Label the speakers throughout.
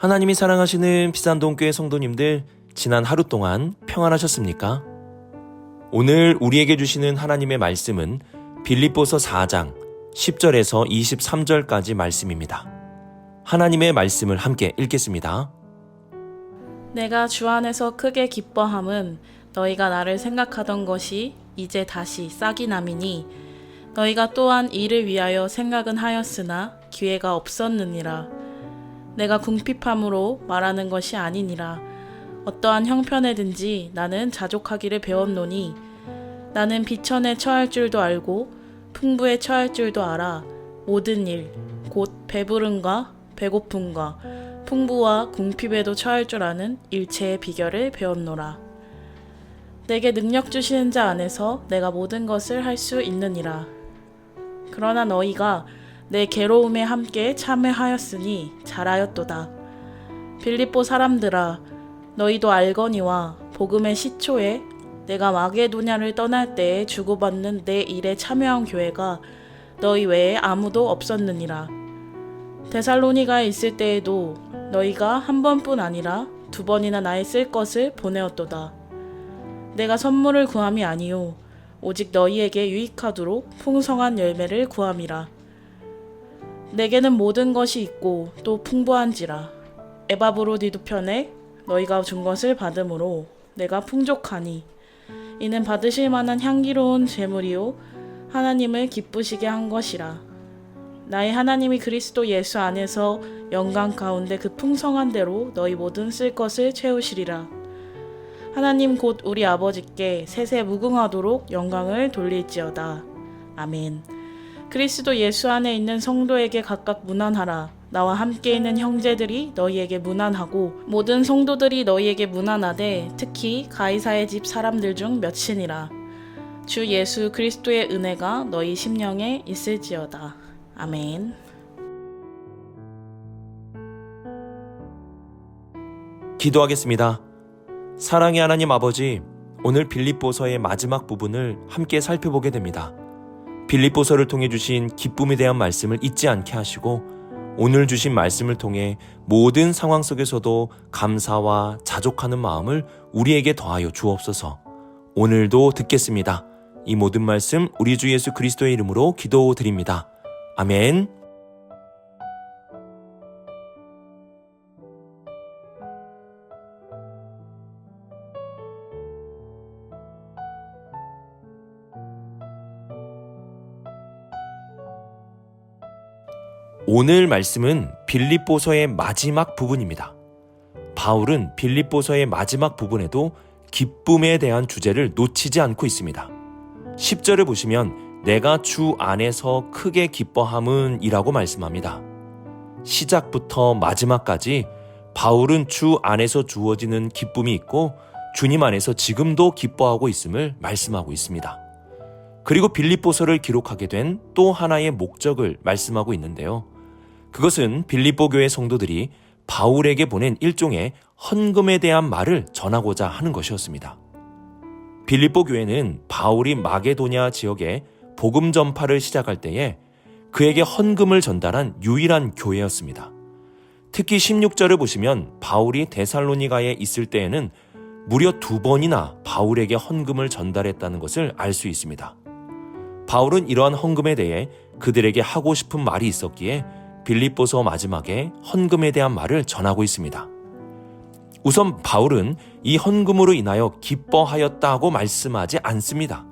Speaker 1: 하나님이 사랑하시는 비산동교회 성도님들, 지난 하루 동안 평안하셨습니까? 오늘 우리에게 주시는 하나님의 말씀은 빌립보서 4장 10절에서 23절까지 말씀입니다. 하나님의 말씀을 함께 읽겠습니다.
Speaker 2: 내가 주 안에서 크게 기뻐함은 너희가 나를 생각하던 것이 이제 다시 싹이 남이니 너희가 또한 이를 위하여 생각은 하였으나 기회가 없었느니라. 내가 궁핍함으로 말하는 것이 아니니라. 어떠한 형편에든지 나는 자족하기를 배웠노니 나는 비천에 처할 줄도 알고 풍부에 처할 줄도 알아. 모든 일, 곧 배부름과 배고픔과 풍부와 궁핍에도 처할 줄 아는 일체의 비결을 배웠노라. 내게 능력 주시는 자 안에서 내가 모든 것을 할 수 있느니라. 그러나 너희가 내 괴로움에 함께 참여하였으니 잘하였도다. 빌립보 사람들아, 너희도 알거니와 복음의 시초에 내가 마게도냐를 떠날 때에 주고받는 내 일에 참여한 교회가 너희 외에 아무도 없었느니라. 데살로니가에 있을 때에도 너희가 한 번뿐 아니라 두 번이나 나의 쓸 것을 보내었도다. 내가 선물을 구함이 아니요 오직 너희에게 유익하도록 풍성한 열매를 구함이라. 내게는 모든 것이 있고 또 풍부한지라. 에바브로디도 편에 너희가 준 것을 받음으로 내가 풍족하니 이는 받으실 만한 향기로운 제물이요 하나님을 기쁘시게 한 것이라. 나의 하나님이 그리스도 예수 안에서 영광 가운데 그 풍성한 대로 너희 모든 쓸 것을 채우시리라. 하나님 곧 우리 아버지께 세세 무궁하도록 영광을 돌릴지어다. 아멘. 그리스도 예수 안에 있는 성도에게 각각 문안하라. 나와 함께 있는 형제들이 너희에게 문안하고 모든 성도들이 너희에게 문안하되 특히 가이사의 집 사람들 중 몇이니라. 주 예수 그리스도의 은혜가 너희 심령에 있을지어다. 아멘.
Speaker 1: 기도하겠습니다. 사랑의 하나님 아버지, 오늘 빌립보서의 마지막 부분을 함께 살펴보게 됩니다. 빌립보서를 통해 주신 기쁨에 대한 말씀을 잊지 않게 하시고 오늘 주신 말씀을 통해 모든 상황 속에서도 감사와 자족하는 마음을 우리에게 더하여 주옵소서. 오늘도 듣겠습니다. 이 모든 말씀 우리 주 예수 그리스도의 이름으로 기도드립니다. 아멘. 오늘 말씀은 빌립보서의 마지막 부분입니다. 바울은 빌립보서의 마지막 부분에도 기쁨에 대한 주제를 놓치지 않고 있습니다. 10절을 보시면 내가 주 안에서 크게 기뻐함은 이라고 말씀합니다. 시작부터 마지막까지 바울은 주 안에서 주어지는 기쁨이 있고 주님 안에서 지금도 기뻐하고 있음을 말씀하고 있습니다. 그리고 빌립보서를 기록하게 된 또 하나의 목적을 말씀하고 있는데요. 그것은 빌립보 교회 성도들이 바울에게 보낸 일종의 헌금에 대한 말을 전하고자 하는 것이었습니다. 빌립보 교회는 바울이 마게도냐 지역에 복음 전파를 시작할 때에 그에게 헌금을 전달한 유일한 교회였습니다. 특히 16절을 보시면 바울이 데살로니가에 있을 때에는 무려 2번이나 바울에게 헌금을 전달했다는 것을 알 수 있습니다. 바울은 이러한 헌금에 대해 그들에게 하고 싶은 말이 있었기에 빌립보서 마지막에 헌금에 대한 말을 전하고 있습니다. 우선 바울은 이 헌금으로 인하여 기뻐하였다고 말씀하지 않습니다.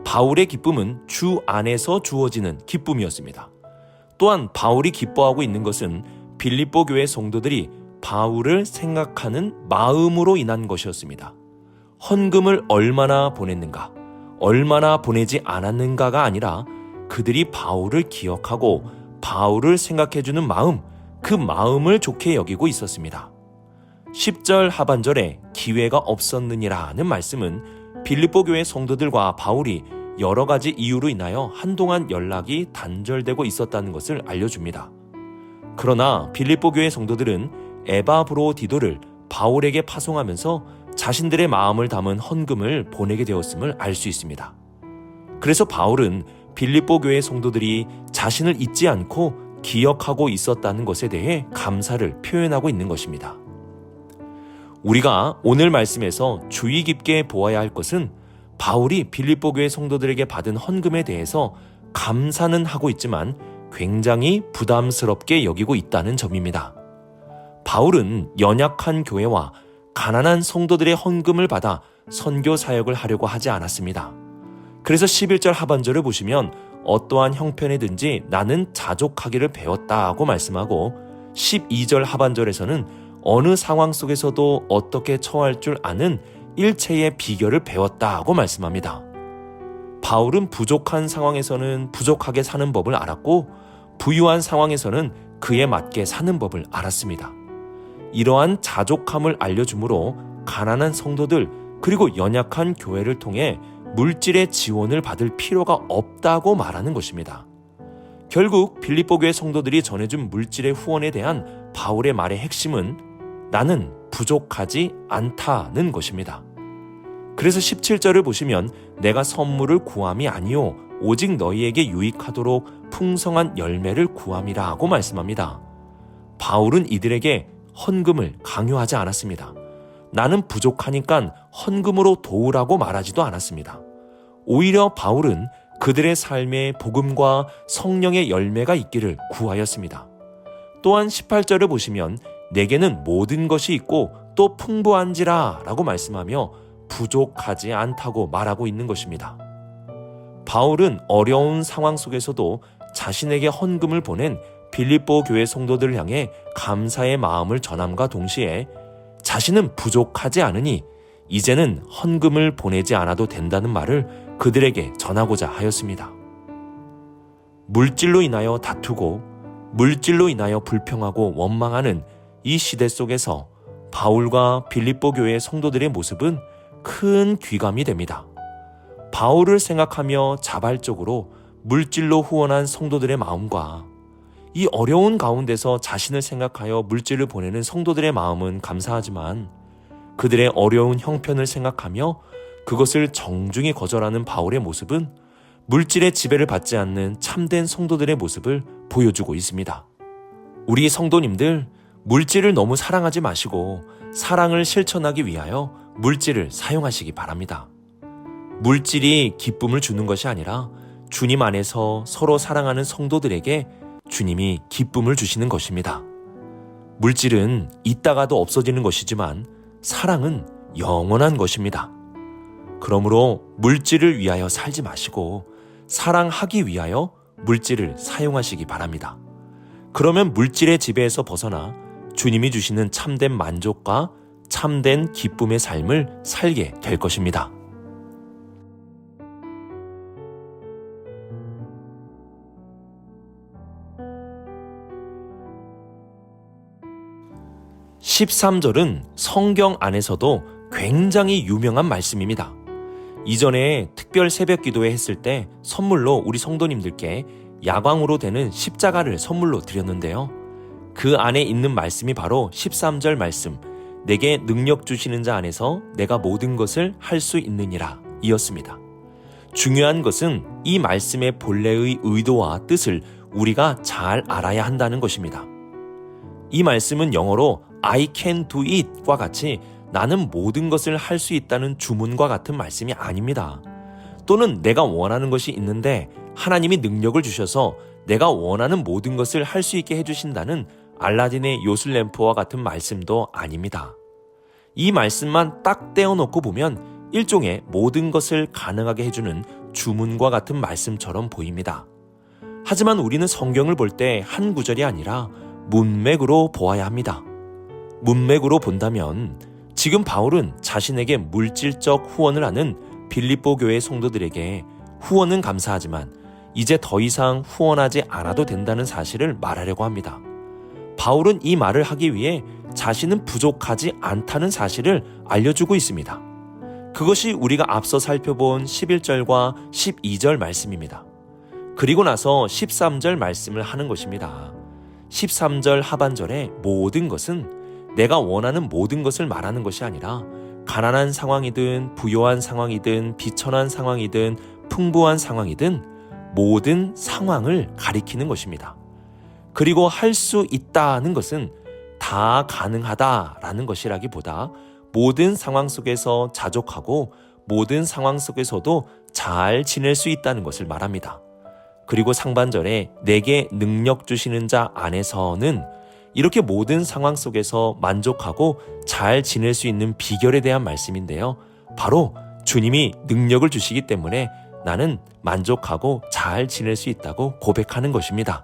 Speaker 1: 바울의 기쁨은 주 안에서 주어지는 기쁨이었습니다. 또한 바울이 기뻐하고 있는 것은 빌립보 교회 성도들이 바울을 생각하는 마음으로 인한 것이었습니다. 헌금을 얼마나 보냈는가, 얼마나 보내지 않았는가가 아니라 그들이 바울을 기억하고 바울을 생각해주는 마음, 그 마음을 좋게 여기고 있었습니다. 10절 하반절에 기회가 없었느니라는 말씀은 빌립보 교회 성도들과 바울이 여러 가지 이유로 인하여 한동안 연락이 단절되고 있었다는 것을 알려줍니다. 그러나 빌립보 교회 성도들은 에바브로디도를 바울에게 파송하면서 자신들의 마음을 담은 헌금을 보내게 되었음을 알 수 있습니다. 그래서 바울은 빌립보 교회 성도들이 자신을 잊지 않고 기억하고 있었다는 것에 대해 감사를 표현하고 있는 것입니다. 우리가 오늘 말씀에서 주의 깊게 보아야 할 것은 바울이 빌립보 교회 성도들에게 받은 헌금에 대해서 감사는 하고 있지만 굉장히 부담스럽게 여기고 있다는 점입니다. 바울은 연약한 교회와 가난한 성도들의 헌금을 받아 선교 사역을 하려고 하지 않았습니다. 그래서 11절 하반절을 보시면 어떠한 형편이든지 나는 자족하기를 배웠다고 말씀하고 12절 하반절에서는 어느 상황 속에서도 어떻게 처할 줄 아는 일체의 비결을 배웠다고 말씀합니다. 바울은 부족한 상황에서는 부족하게 사는 법을 알았고 부유한 상황에서는 그에 맞게 사는 법을 알았습니다. 이러한 자족함을 알려주므로 가난한 성도들 그리고 연약한 교회를 통해 물질의 지원을 받을 필요가 없다고 말하는 것입니다. 결국 빌립보 교회 성도들이 전해준 물질의 후원에 대한 바울의 말의 핵심은 나는 부족하지 않다는 것입니다. 그래서 17절을 보시면 내가 선물을 구함이 아니요 오직 너희에게 유익하도록 풍성한 열매를 구함이라 고 말씀합니다. 바울은 이들에게 헌금을 강요하지 않았습니다. 나는 부족하니까 헌금으로 도우라고 말하지도 않았습니다. 오히려 바울은 그들의 삶에 복음과 성령의 열매가 있기를 구하였습니다. 또한 18절을 보시면 내게는 모든 것이 있고 또 풍부한지라 라고 말씀하며 부족하지 않다고 말하고 있는 것입니다. 바울은 어려운 상황 속에서도 자신에게 헌금을 보낸 빌립보 교회 성도들을 향해 감사의 마음을 전함과 동시에 자신은 부족하지 않으니 이제는 헌금을 보내지 않아도 된다는 말을 그들에게 전하고자 하였습니다. 물질로 인하여 다투고 물질로 인하여 불평하고 원망하는 이 시대 속에서 바울과 빌립보 교회의 성도들의 모습은 큰 귀감이 됩니다. 바울을 생각하며 자발적으로 물질로 후원한 성도들의 마음과 이 어려운 가운데서 자신을 생각하여 물질을 보내는 성도들의 마음은 감사하지만 그들의 어려운 형편을 생각하며 그것을 정중히 거절하는 바울의 모습은 물질의 지배를 받지 않는 참된 성도들의 모습을 보여주고 있습니다. 우리 성도님들, 물질을 너무 사랑하지 마시고 사랑을 실천하기 위하여 물질을 사용하시기 바랍니다. 물질이 기쁨을 주는 것이 아니라 주님 안에서 서로 사랑하는 성도들에게 주님이 기쁨을 주시는 것입니다. 물질은 있다가도 없어지는 것이지만 사랑은 영원한 것입니다. 그러므로 물질을 위하여 살지 마시고 사랑하기 위하여 물질을 사용하시기 바랍니다. 그러면 물질의 지배에서 벗어나 주님이 주시는 참된 만족과 참된 기쁨의 삶을 살게 될 것입니다. (13절은) 성경 안에서도 굉장히 유명한 말씀입니다. 이전에 특별 새벽 기도회 했을 때 선물로 우리 성도님들께 야광으로 되는 십자가를 선물로 드렸는데요. 그 안에 있는 말씀이 바로 13절 말씀, 내게 능력 주시는 자 안에서 내가 모든 것을 할 수 있느니라 이었습니다. 중요한 것은 이 말씀의 본래의 의도와 뜻을 우리가 잘 알아야 한다는 것입니다. 이 말씀은 영어로 I can do it과 같이 나는 모든 것을 할 수 있다는 주문과 같은 말씀이 아닙니다. 또는 내가 원하는 것이 있는데 하나님이 능력을 주셔서 내가 원하는 모든 것을 할 수 있게 해주신다는 알라딘의 요술램프와 같은 말씀도 아닙니다. 이 말씀만 딱 떼어놓고 보면 일종의 모든 것을 가능하게 해주는 주문과 같은 말씀처럼 보입니다. 하지만 우리는 성경을 볼 때 한 구절이 아니라 문맥으로 보아야 합니다. 문맥으로 본다면 지금 바울은 자신에게 물질적 후원을 하는 빌립보 교회 성도들에게 후원은 감사하지만 이제 더 이상 후원하지 않아도 된다는 사실을 말하려고 합니다. 바울은 이 말을 하기 위해 자신은 부족하지 않다는 사실을 알려주고 있습니다. 그것이 우리가 앞서 살펴본 11절과 12절 말씀입니다. 그리고 나서 13절 말씀을 하는 것입니다. 13절 하반절에 모든 것은 내가 원하는 모든 것을 말하는 것이 아니라 가난한 상황이든 부요한 상황이든 비천한 상황이든 풍부한 상황이든 모든 상황을 가리키는 것입니다. 그리고 할 수 있다는 것은 다 가능하다라는 것이라기보다 모든 상황 속에서 자족하고 모든 상황 속에서도 잘 지낼 수 있다는 것을 말합니다. 그리고 상반절에 내게 능력 주시는 자 안에서는 이렇게 모든 상황 속에서 만족하고 잘 지낼 수 있는 비결에 대한 말씀인데요. 바로 주님이 능력을 주시기 때문에 나는 만족하고 잘 지낼 수 있다고 고백하는 것입니다.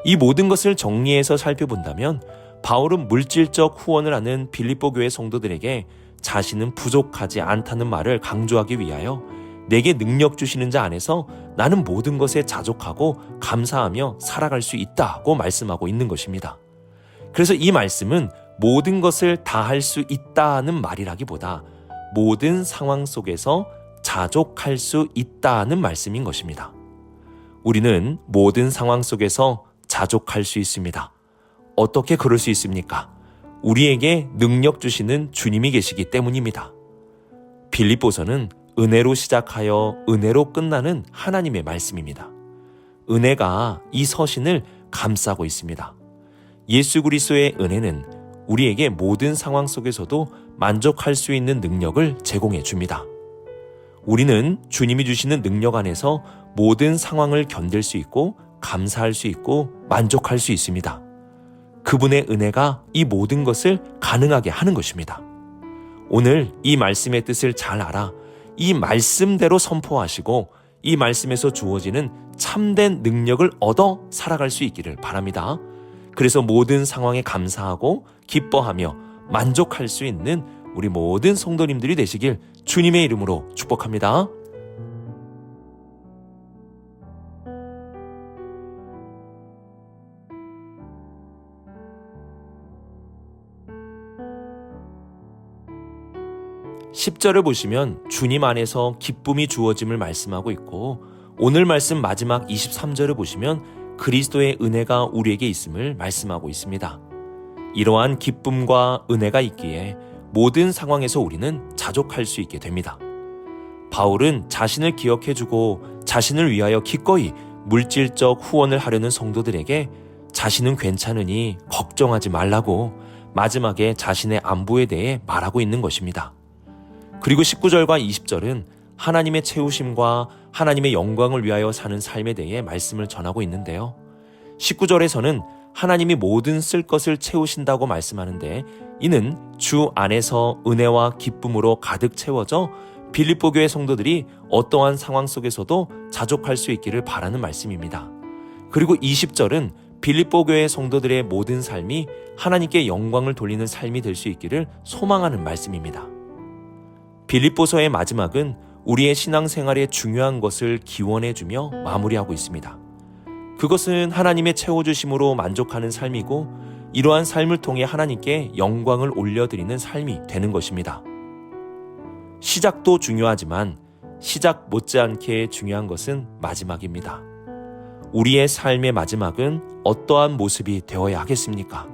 Speaker 1: 이 모든 것을 정리해서 살펴본다면 바울은 물질적 후원을 하는 빌립보 교회 성도들에게 자신은 부족하지 않다는 말을 강조하기 위하여 내게 능력 주시는 자 안에서 나는 모든 것에 자족하고 감사하며 살아갈 수 있다고 말씀하고 있는 것입니다. 그래서 이 말씀은 모든 것을 다 할 수 있다는 말이라기보다 모든 상황 속에서 자족할 수 있다는 말씀인 것입니다. 우리는 모든 상황 속에서 자족할 수 있습니다. 어떻게 그럴 수 있습니까? 우리에게 능력 주시는 주님이 계시기 때문입니다. 빌립보서는 은혜로 시작하여 은혜로 끝나는 하나님의 말씀입니다. 은혜가 이 서신을 감싸고 있습니다. 예수 그리스도의 은혜는 우리에게 모든 상황 속에서도 만족할 수 있는 능력을 제공해 줍니다. 우리는 주님이 주시는 능력 안에서 모든 상황을 견딜 수 있고 감사할 수 있고 만족할 수 있습니다. 그분의 은혜가 이 모든 것을 가능하게 하는 것입니다. 오늘 이 말씀의 뜻을 잘 알아 이 말씀대로 선포하시고 이 말씀에서 주어지는 참된 능력을 얻어 살아갈 수 있기를 바랍니다. 그래서 모든 상황에 감사하고 기뻐하며 만족할 수 있는 우리 모든 성도님들이 되시길 주님의 이름으로 축복합니다. (10절을) 보시면 주님 안에서 기쁨이 주어짐을 말씀하고 있고 오늘 말씀 마지막 (23절을) 보시면 그리스도의 은혜가 우리에게 있음을 말씀하고 있습니다. 이러한 기쁨과 은혜가 있기에 모든 상황에서 우리는 자족할 수 있게 됩니다. 바울은 자신을 기억해주고 자신을 위하여 기꺼이 물질적 후원을 하려는 성도들에게 자신은 괜찮으니 걱정하지 말라고 마지막에 자신의 안부에 대해 말하고 있는 것입니다. 그리고 19절과 20절은 하나님의 채우심과 하나님의 영광을 위하여 사는 삶에 대해 말씀을 전하고 있는데요. 19절에서는 하나님이 모든 쓸 것을 채우신다고 말씀하는데 이는 주 안에서 은혜와 기쁨으로 가득 채워져 빌립보 교회 성도들이 어떠한 상황 속에서도 자족할 수 있기를 바라는 말씀입니다. 그리고 20절은 빌립보 교회 성도들의 모든 삶이 하나님께 영광을 돌리는 삶이 될 수 있기를 소망하는 말씀입니다. 빌립보서의 마지막은 우리의 신앙생활에 중요한 것을 기원해주며 마무리하고 있습니다. 그것은 하나님의 채워주심으로 만족하는 삶이고 이러한 삶을 통해 하나님께 영광을 올려드리는 삶이 되는 것입니다. 시작도 중요하지만 시작 못지않게 중요한 것은 마지막입니다. 우리의 삶의 마지막은 어떠한 모습이 되어야 하겠습니까?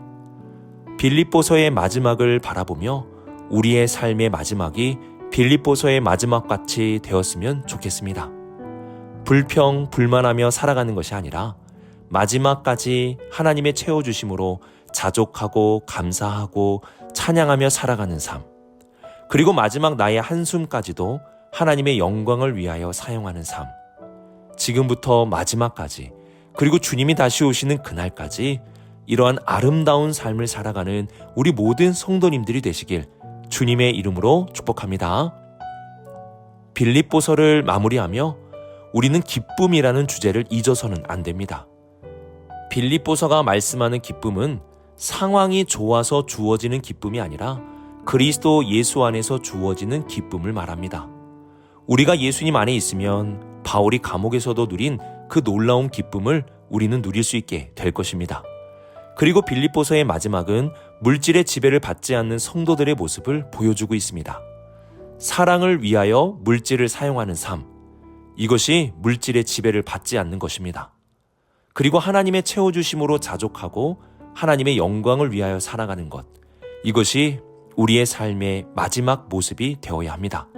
Speaker 1: 빌립보서의 마지막을 바라보며 우리의 삶의 마지막이 빌립보서의 마지막같이 되었으면 좋겠습니다. 불평, 불만하며 살아가는 것이 아니라 마지막까지 하나님의 채워주심으로 자족하고 감사하고 찬양하며 살아가는 삶, 그리고 마지막 나의 한숨까지도 하나님의 영광을 위하여 사용하는 삶, 지금부터 마지막까지 그리고 주님이 다시 오시는 그날까지 이러한 아름다운 삶을 살아가는 우리 모든 성도님들이 되시길 주님의 이름으로 축복합니다. 빌립보서를 마무리하며 우리는 기쁨이라는 주제를 잊어서는 안 됩니다. 빌립보서가 말씀하는 기쁨은 상황이 좋아서 주어지는 기쁨이 아니라 그리스도 예수 안에서 주어지는 기쁨을 말합니다. 우리가 예수님 안에 있으면 바울이 감옥에서도 누린 그 놀라운 기쁨을 우리는 누릴 수 있게 될 것입니다. 그리고 빌립보서의 마지막은 물질의 지배를 받지 않는 성도들의 모습을 보여주고 있습니다. 사랑을 위하여 물질을 사용하는 삶, 이것이 물질의 지배를 받지 않는 것입니다. 그리고 하나님의 채워주심으로 자족하고 하나님의 영광을 위하여 살아가는 것, 이것이 우리의 삶의 마지막 모습이 되어야 합니다.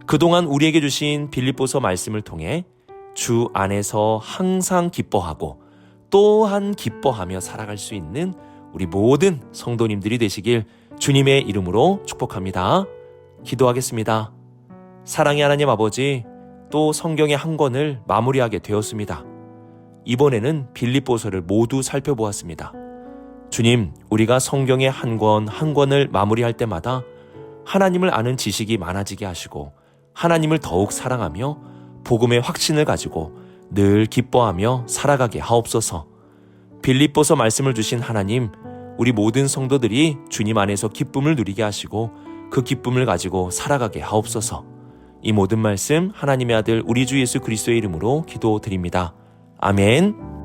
Speaker 1: 그동안 우리에게 주신 빌립보서 말씀을 통해 주 안에서 항상 기뻐하고 또한 기뻐하며 살아갈 수 있는 우리 모든 성도님들이 되시길 주님의 이름으로 축복합니다. 기도하겠습니다. 사랑의 하나님 아버지, 또 성경의 한 권을 마무리하게 되었습니다. 이번에는 빌립보서를 모두 살펴보았습니다. 주님, 우리가 성경의 한 권 한 권을 마무리할 때마다 하나님을 아는 지식이 많아지게 하시고 하나님을 더욱 사랑하며 복음의 확신을 가지고 늘 기뻐하며 살아가게 하옵소서. 빌립보서 말씀을 주신 하나님, 우리 모든 성도들이 주님 안에서 기쁨을 누리게 하시고 그 기쁨을 가지고 살아가게 하옵소서. 이 모든 말씀 하나님의 아들 우리 주 예수 그리스도의 이름으로 기도드립니다. 아멘.